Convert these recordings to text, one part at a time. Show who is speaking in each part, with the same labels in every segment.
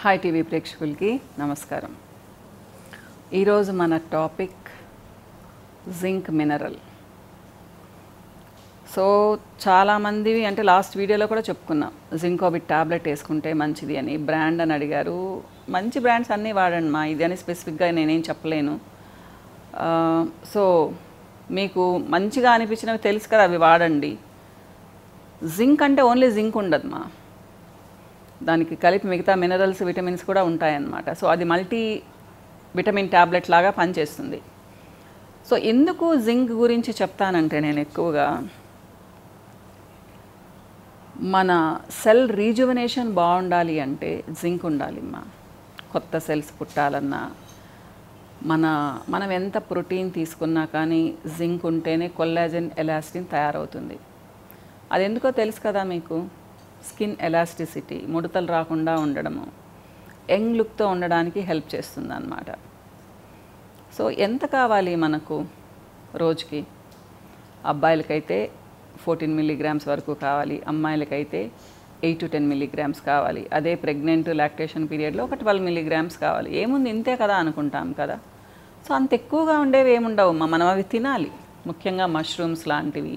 Speaker 1: Hi TV ప్రేక్షకులకి నమస్కారం. ఈరోజు మన టాపిక్ జింక్ మినరల్. సో చాలామంది అంటే లాస్ట్ వీడియోలో కూడా చెప్పుకున్నాం, జింకోబిట్ టాబ్లెట్ వేసుకుంటే మంచిది అని. బ్రాండ్ అని అడిగారు. మంచి బ్రాండ్స్ అన్నీ వాడండి మా, ఇది అని స్పెసిఫిక్గా నేనేం చెప్పలేను. సో మీకు మంచిగా అనిపించినవి తెలుసు కదా, అవి వాడండి. జింక్ అంటే ఓన్లీ జింక్ ఉండదు మా, దానికి కలిపి మిగతా మినరల్స్ విటమిన్స్ కూడా ఉంటాయన్నమాట. సో అది మల్టీ విటమిన్ ట్యాబ్లెట్ లాగా పనిచేస్తుంది. సో ఎందుకు జింక్ గురించి చెప్తానంటే, నేను ఎక్కువగా మన సెల్ రీజువనేషన్ బాగుండాలి అంటే జింక్ ఉండాలి అమ్మా. కొత్త సెల్స్ పుట్టాలన్నా మనం ఎంత ప్రోటీన్ తీసుకున్నా కానీ జింక్ ఉంటేనే కొల్లాజెన్ ఎలాస్టిన్ తయారవుతుంది. అది ఎందుకో తెలుసు కదా మీకు. స్కిన్ ఎలాస్టిసిటీ, ముడతలు రాకుండా ఉండడము, యంగ్ లుక్తో ఉండడానికి హెల్ప్ చేస్తుంది అన్నమాట. సో ఎంత కావాలి మనకు రోజుకి? అబ్బాయిలకైతే 14 మిల్లీగ్రామ్స్ వరకు కావాలి, అమ్మాయిలకైతే 8 to 10 మిల్లీగ్రామ్స్ కావాలి. అదే ప్రెగ్నెంట్ లాక్టేషన్ పీరియడ్లో ఒక 12 మిల్లీగ్రామ్స్ కావాలి. ఏముంది ఇంతే కదా అనుకుంటాం కదా. సో అంత ఎక్కువగా ఉండేవి ఏముండవు, మనం అవి తినాలి. ముఖ్యంగా మష్రూమ్స్ లాంటివి,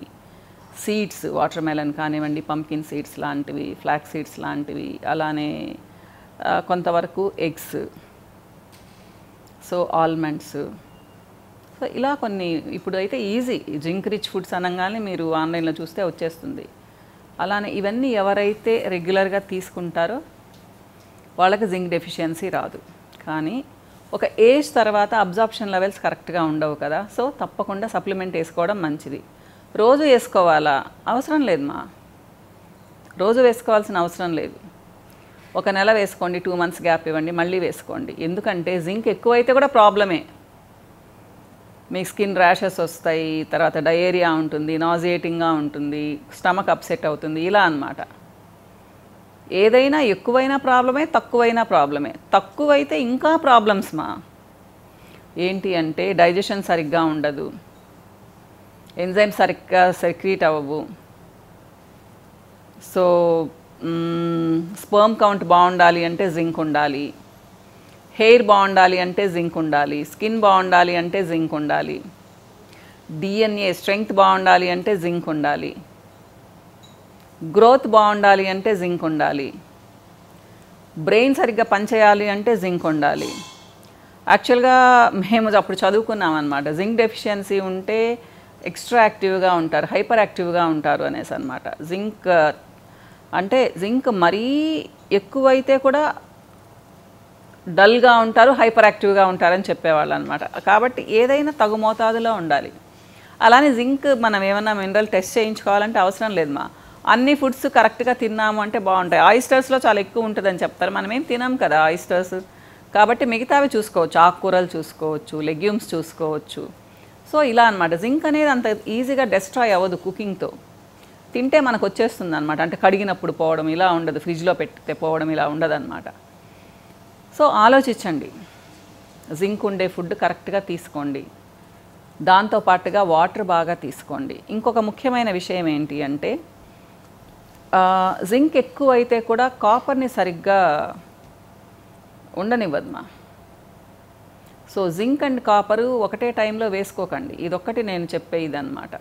Speaker 1: సీడ్స్, వాటర్ మెలన్ కానివ్వండి, పంకిన్ సీడ్స్ లాంటివి, ఫ్లాక్స్ సీడ్స్ లాంటివి, అలానే కొంతవరకు ఎగ్స్, సో ఆల్మండ్స్. సో ఇలా కొన్ని ఇప్పుడు అయితే ఈజీ, జింక్ రిచ్ ఫుడ్స్ అనగానే మీరు ఆన్లైన్లో చూస్తే వచ్చేస్తుంది. అలానే ఇవన్నీ ఎవరైతే రెగ్యులర్గా తీసుకుంటారో వాళ్ళకి జింక్ డెఫిషియన్సీ రాదు. కానీ ఒక ఏజ్ తర్వాత అబ్జార్ప్షన్ లెవెల్స్ కరెక్ట్గా ఉండవు కదా. సో తప్పకుండా సప్లిమెంట్ వేసుకోవడం మంచిది. రోజు వేసుకోవాలా? అవసరం లేదు మా, రోజు వేసుకోవాల్సిన అవసరం లేదు. ఒక నెల వేసుకోండి, 2 months గ్యాప్ ఇవ్వండి, మళ్ళీ వేసుకోండి. ఎందుకంటే జింక్ ఎక్కువైతే కూడా ప్రాబ్లమే. మీ స్కిన్ ర్యాషెస్ వస్తాయి, తర్వాత డయేరియా ఉంటుంది, నాజియేటింగ్గా ఉంటుంది, స్టమక్ అప్సెట్ అవుతుంది, ఇలా అన్నమాట. ఏదైనా ఎక్కువైనా ప్రాబ్లమే, తక్కువైనా ప్రాబ్లమే. తక్కువైతే ఇంకా ప్రాబ్లమ్స్ మా. ఏంటి అంటే డైజెషన్ సరిగ్గా ఉండదు, ఎంజైమ్ సరిగ్గా సెక్రీట్ అవ్వవు. సో స్పర్మ్ కౌంట్ బాగుండాలి అంటే జింక్ ఉండాలి, హెయిర్ బాగుండాలి అంటే జింక్ ఉండాలి, స్కిన్ బాగుండాలి అంటే జింక్ ఉండాలి, డిఎన్ఏ స్ట్రెంగ్త్ బాగుండాలి అంటే జింక్ ఉండాలి, గ్రోత్ బాగుండాలి అంటే జింక్ ఉండాలి, బ్రెయిన్ సరిగ్గా పనిచేయాలి అంటే జింక్ ఉండాలి. యాక్చువల్గా మేము అప్పుడు చదువుకున్నాం అనమాట, జింక్ డెఫిషియన్సీ ఉంటే ఎక్స్ట్రా యాక్టివ్గా ఉంటారు, హైపర్ యాక్టివ్గా ఉంటారు అనేసి అనమాట. జింక్ అంటే జింక్ మరీ ఎక్కువైతే కూడా డల్గా ఉంటారు, హైపర్ యాక్టివ్గా ఉంటారని చెప్పేవాళ్ళు అనమాట. కాబట్టి ఏదైనా తగు మోతాదులో ఉండాలి. అలానే జింక్ మనం ఏమన్నా మినరల్ టెస్ట్ చేయించుకోవాలంటే అవసరం లేదు మా. అన్ని ఫుడ్స్ కరెక్ట్గా తిన్నాము అంటే బాగుంటాయి. ఆయిస్టర్స్లో చాలా ఎక్కువ ఉంటుందని చెప్తారు, మనం ఏం తినాం కదా ఆయిస్టర్స్. కాబట్టి మిగతావి చూసుకోవచ్చు, ఆకుకూరలు చూసుకోవచ్చు, లెగ్యూమ్స్ చూసుకోవచ్చు. సో ఇలా అనమాట. జింక్ అనేది అంత ఈజీగా డెస్ట్రాయ్ అవ్వదు కుకింగ్తో, తింటే మనకు వచ్చేస్తుంది అనమాట. అంటే కడిగినప్పుడు పోవడం ఇలా ఉండదు, ఫ్రిడ్జ్లో పెడితే పోవడం ఇలా ఉండదు అనమాట. సో ఆలోచించండి, జింక్ ఉండే ఫుడ్ కరెక్ట్గా తీసుకోండి, దాంతోపాటుగా వాటర్ బాగా తీసుకోండి. ఇంకొక ముఖ్యమైన విషయం ఏంటి అంటే, జింక్ ఎక్కువైతే కూడా కాపర్ని సరిగ్గా ఉండనివ్వదు మా. సో జింక్ అండ్ కాపరు ఒకటే టైంలో వేసుకోకండి, ఇదొక్కటి నేను చెప్పే ఇదన్నమాట.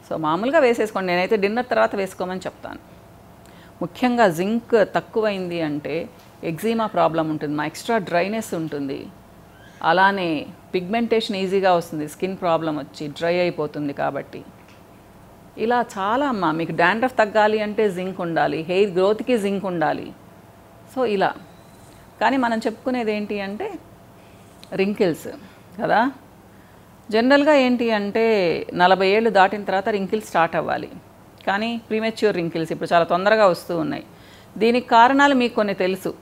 Speaker 1: సో మామూలుగా వేసేసుకోండి, నేనైతే డిన్నర్ తర్వాత వేసుకోమని చెప్తాను. ముఖ్యంగా జింక్ తక్కువైంది అంటే ఎగ్జిమా ప్రాబ్లం ఉంటుంది మా, ఎక్స్ట్రా డ్రైనెస్ ఉంటుంది, అలానే పిగ్మెంటేషన్ ఈజీగా వస్తుంది, స్కిన్ ప్రాబ్లం వచ్చి డ్రై అయిపోతుంది. కాబట్టి ఇలా చాలా అమ్మా. మీకు డాండ్రఫ్ తగ్గాలి అంటే జింక్ ఉండాలి, హెయిర్ గ్రోత్కి జింక్ ఉండాలి. సో ఇలా. కానీ మనం చెప్పుకునేది ఏంటి అంటే రింకిల్స్ కదా. జనరల్గా ఏంటి అంటే 40 ఏళ్ళు దాటిన తర్వాత రింకిల్స్ స్టార్ట్ అవ్వాలి, కానీ ప్రీమెచ్యూర్ రింకిల్స్ ఇప్పుడు చాలా తొందరగా వస్తూ ఉన్నాయి. దీనికి కారణాలు మీకు కొన్ని తెలుసు.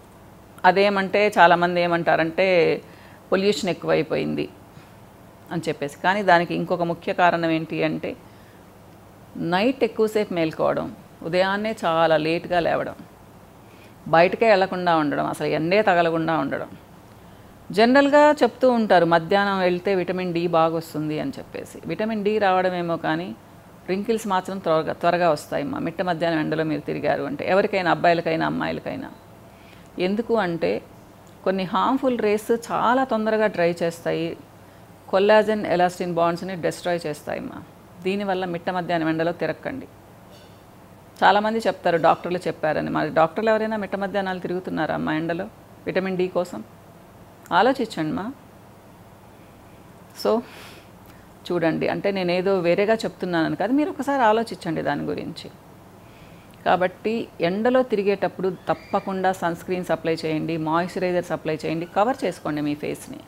Speaker 1: అదేమంటే చాలామంది ఏమంటారంటే పొల్యూషన్ ఎక్కువైపోయింది అని చెప్పేసి. కానీ దానికి ఇంకొక ముఖ్య కారణం ఏంటి అంటే నైట్ ఎక్కువసేపు మేల్కోవడం, ఉదయాన్నే చాలా లేట్గా లేవడం, బయటకే వెళ్లకుండా ఉండడం, అసలు ఎండే తగలకుండా ఉండడం. జనరల్గా చెప్తూ ఉంటారు మధ్యాహ్నం వెళ్తే విటమిన్ డి బాగా వస్తుంది అని చెప్పేసి. విటమిన్ డి రావడమేమో కానీ రింకిల్స్ మాత్రం త్వరగా వస్తాయి మా, మిట్ట మధ్యాహ్నం ఎండలో మీరు తిరిగారు అంటే, ఎవరికైనా, అబ్బాయిలకైనా అమ్మాయిలకైనా. ఎందుకు అంటే కొన్ని హార్మ్ఫుల్ రేస్ చాలా తొందరగా డ్రై చేస్తాయి, కొల్లాజన్ ఎలాస్టిన్ బాండ్స్ని డిస్ట్రాయ్ చేస్తాయమ్మా. దీనివల్ల మిట్ట మధ్యాహ్నం ఎండలో తిరగకండి. చాలామంది చెప్తారు డాక్టర్లు చెప్పారని. మరి డాక్టర్లు ఎవరైనా మిట్ట మధ్యాహ్నాలు తిరుగుతున్నారా అమ్మా ఎండలో విటమిన్ డి కోసం? ఆలోచించండి మా. సో చూడండి, అంటే నేనేదో వేరేగా చెప్తున్నాను కాదు, మీరు ఒకసారి ఆలోచించండి దాని గురించి. కాబట్టి ఎండలో తిరిగేటప్పుడు తప్పకుండా సన్ స్క్రీన్స్ అప్లై చేయండి, మాయిశ్చరైజర్స్ అప్లై చేయండి, కవర్ చేసుకోండి మీ ఫేస్ని.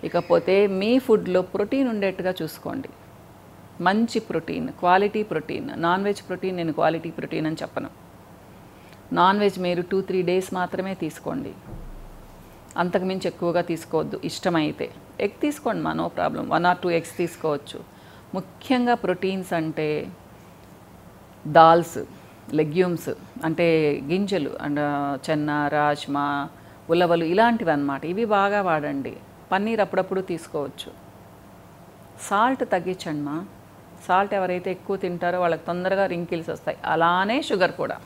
Speaker 1: ఇకపోతే మీ ఫుడ్లో ప్రోటీన్ ఉండేట్టుగా చూసుకోండి. మంచి protein, quality protein. Non veg protein నేను క్వాలిటీ ప్రోటీన్ అని చెప్పను. నాన్ వెజ్ మీరు 2-3 డేస్ మాత్రమే తీసుకోండి, అంతకుమించి ఎక్కువగా తీసుకోవద్దు. ఇష్టమైతే ఎగ్ తీసుకోండి మా, నో ప్రాబ్లం. 1 or 2 ఎగ్స్ తీసుకోవచ్చు. ముఖ్యంగా ప్రోటీన్స్ అంటే దాల్స్, లెగ్యూమ్స్ అంటే గింజలు, అండ్ చెన్న, రాజ్మా, ఉలవలు ఇలాంటివి అన్నమాట. ఇవి బాగా వాడండి. పన్నీర్ అప్పుడప్పుడు తీసుకోవచ్చు. సాల్ట్ తగ్గించండి మా. సాల్ట్ ఎవరైతే ఎక్కువ తింటారో వాళ్ళకి తొందరగా రింకిల్స్ వస్తాయి. అలానే షుగర్ కూడా.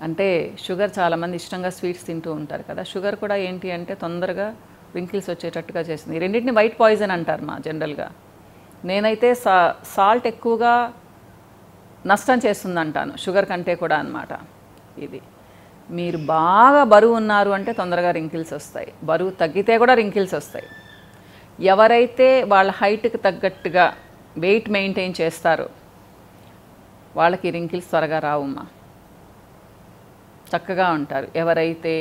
Speaker 1: అంటే షుగర్ చాలామంది ఇష్టంగా స్వీట్స్ తింటూ ఉంటారు కదా, షుగర్ కూడా ఏంటి అంటే తొందరగా రింకిల్స్ వచ్చేటట్టుగా చేస్తుంది. ఈ రెండింటిని వైట్ పాయిజన్ అంటారు మా జనరల్గా. నేనైతే సాల్ట్ ఎక్కువగా నష్టం చేస్తుంది అంటాను షుగర్ కంటే కూడా అన్నమాట. ఇది మీరు బాగా బరువు ఉన్నారు అంటే తొందరగా రింకిల్స్ వస్తాయి, బరువు తగ్గితే కూడా రింకిల్స్ వస్తాయి. ఎవరైతే వాళ్ళ హైట్కి తగ్గట్టుగా వెయిట్ మెయింటైన్ చేస్తారో వాళ్ళకి రింకిల్స్ త్వరగా రావమ్మా, చక్కగా ఉంటారు. ఎవరైతే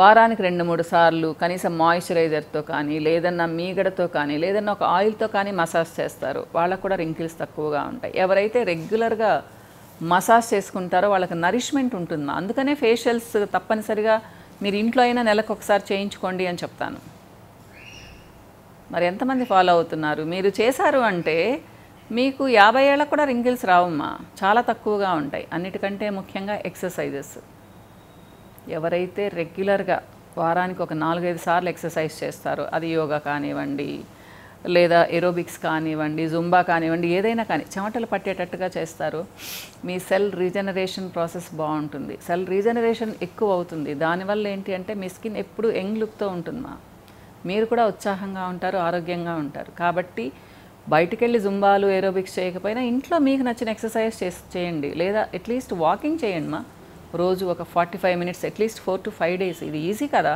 Speaker 1: వారానికి 2-3 సార్లు కనీసం మాయిశ్చరైజర్తో కానీ, లేదన్నా మీగడతో కానీ, లేదన్నా ఒక ఆయిల్తో కానీ మసాజ్ చేస్తారు, వాళ్ళకు కూడా రింకిల్స్ తక్కువగా ఉంటాయి. ఎవరైతే రెగ్యులర్గా మసాజ్ చేసుకుంటారో వాళ్ళకి నరిష్మెంట్ ఉంటుంది. అందుకనే ఫేషియల్స్ తప్పనిసరిగా మీరు ఇంట్లో అయినా నెలకు ఒకసారి చేయించుకోండి అని చెప్తాను. మరి ఎంతమంది ఫాలో అవుతున్నారు? మీరు చేశారు అంటే మీకు 50 ఏళ్ళకు కూడా రింకిల్స్ రావమ్మా, చాలా తక్కువగా ఉంటాయి. అన్నిటికంటే ముఖ్యంగా ఎక్సర్సైజెస్. ఎవరైతే రెగ్యులర్గా వారానికి ఒక 4-5 సార్లు ఎక్సర్సైజ్ చేస్తారో, అది యోగా కానివ్వండి, లేదా ఏరోబిక్స్ కానివ్వండి, జుంబా కానివ్వండి, ఏదైనా కానీ చెమటలు పట్టేటట్టుగా చేస్తారో మీ సెల్ రీజనరేషన్ ప్రాసెస్ బాగుంటుంది. సెల్ రీజనరేషన్ ఎక్కువ అవుతుంది. దానివల్ల ఏంటి అంటే మీ స్కిన్ ఎప్పుడు యంగ్ లుక్తో ఉంటుందమ్మా, మీరు కూడా ఉత్సాహంగా ఉంటారు, ఆరోగ్యంగా ఉంటారు. కాబట్టి బయటికి వెళ్ళి జుంబాలు, ఏరోబిక్స్ చేయకపోయినా ఇంట్లో మీకు నచ్చిన ఎక్సర్సైజ్ చేయండి, లేదా అట్లీస్ట్ వాకింగ్ చేయండి మా. రోజు ఒక 45 మినిట్స్, అట్లీస్ట్ 4 to 5 days. ఇది ఈజీ కదా.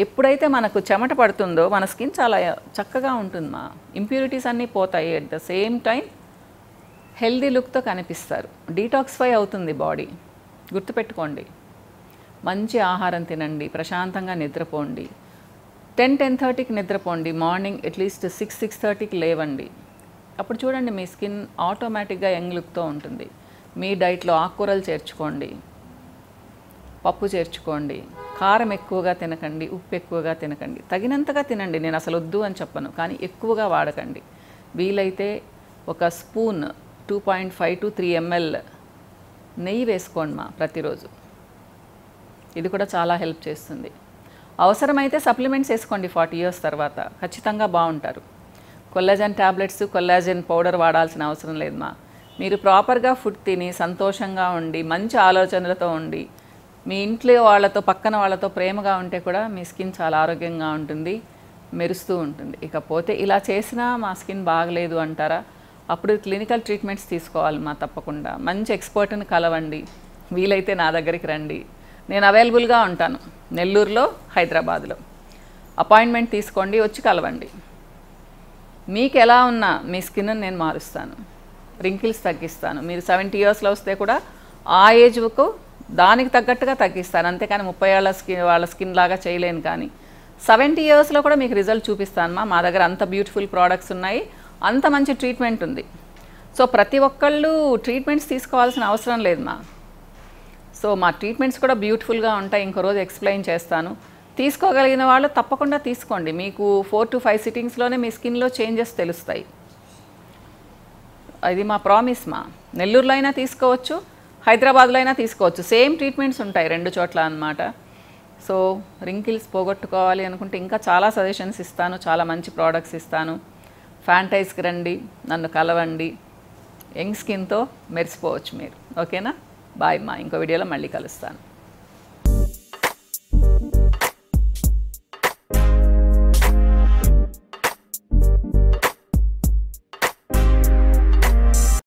Speaker 1: ఎప్పుడైతే మనకు చెమట పడుతుందో మన స్కిన్ చాలా చక్కగా ఉంటుంది మా, ఇంప్యూరిటీస్ అన్నీ పోతాయి. At the same time healthy లుక్తో కనిపిస్తారు. డీటాక్సిఫై అవుతుంది బాడీ, గుర్తుపెట్టుకోండి. మంచి ఆహారం తినండి, ప్రశాంతంగా నిద్రపోండి. 10-10:30కి నిద్రపోండి, మార్నింగ్ అట్లీస్ట్ 6-6:30కి లేవండి. అప్పుడు చూడండి మీ స్కిన్ ఆటోమేటిక్గా యంగ్ లుక్తో ఉంటుంది. మీ డైట్లో ఆకుకూరలు చేర్చుకోండి, పప్పు చేర్చుకోండి, కారం ఎక్కువగా తినకండి, ఉప్పు ఎక్కువగా తినకండి. తగినంతగా తినండి, నేను అసలు వద్దు అని చెప్పను, కానీ ఎక్కువగా వాడకండి. వీలైతే ఒక స్పూన్ 2.5 to 3 ml నెయ్యి వేసుకోండి మా ప్రతిరోజు. ఇది కూడా చాలా హెల్ప్ చేస్తుంది. అవసరమైతే సప్లిమెంట్స్ వేసుకోండి 40 years తర్వాత, ఖచ్చితంగా బాగుంటారు. కొల్లాజన్ ట్యాబ్లెట్స్, కొల్లాజన్ పౌడర్ వాడాల్సిన అవసరం లేదు మా. మీరు ప్రాపర్గా ఫుడ్ తిని సంతోషంగా ఉండి మంచి ఆలోచనలతో ఉండి మీ ఇంట్లో వాళ్ళతో, పక్కన వాళ్ళతో ప్రేమగా ఉంటే కూడా మీ స్కిన్ చాలా ఆరోగ్యంగా ఉంటుంది, మెరుస్తూ ఉంటుంది. ఇకపోతే ఇలా చేసినా మా స్కిన్ బాగలేదు అంటారా, అప్పుడు క్లినికల్ ట్రీట్మెంట్స్ తీసుకోవాలి మా. తప్పకుండా మంచి ఎక్స్పర్ట్ని కలవండి, వీలైతే నా దగ్గరికి రండి. నేను అవైలబుల్గా ఉంటాను నెల్లూరులో, హైదరాబాద్లో. అపాయింట్మెంట్ తీసుకోండి, వచ్చి కలవండి. మీకు ఎలా ఉన్నా మీ స్కిన్ నేను మారుస్తాను, రింకిల్స్ తగ్గిస్తాను. మీరు 70 yearsలో వస్తే కూడా ఆ ఏజ్కు దానికి తగ్గట్టుగా తగ్గిస్తాను, అంతేకాని 30 ఏళ్ళ వాళ్ళ స్కిన్ లాగా చేయలేను. కానీ 70 yearsలో కూడా మీకు రిజల్ట్ చూపిస్తాను మా దగ్గర అంత బ్యూటిఫుల్ ప్రోడక్ట్స్ ఉన్నాయి, అంత మంచి ట్రీట్మెంట్ ఉంది. సో ప్రతి ఒక్కళ్ళు ట్రీట్మెంట్స్ తీసుకోవాల్సిన అవసరం లేదు మా. సో మా ట్రీట్మెంట్స్ కూడా బ్యూటిఫుల్గా ఉంటాయి, ఇంకో రోజు ఎక్స్ప్లెయిన్ చేస్తాను. తీసుకోగలిగిన వాళ్ళు తప్పకుండా తీసుకోండి. మీకు 4 to 5 సిట్టింగ్స్లోనే మీ స్కిన్లో చేంజెస్ తెలుస్తాయి. అది మా ప్రామిస్ మా. నెల్లూరులో అయినా తీసుకోవచ్చు, హైదరాబాద్లో అయినా తీసుకోవచ్చు, సేమ్ ట్రీట్మెంట్స్ ఉంటాయి 2 చోట్ల అన్నమాట. సో రింకిల్స్ పోగొట్టుకోవాలి అనుకుంటే ఇంకా చాలా సజెషన్స్ ఇస్తాను, చాలా మంచి ప్రోడక్ట్స్ ఇస్తాను. ఫ్యాంటైజ్కి రండి, నన్ను కలవండి, యంగ్ స్కిన్తో మెరిసిపోవచ్చు మీరు. ఓకేనా? బాయ్ మా. ఇంకో వీడియోలో మళ్ళీ కలుస్తాను.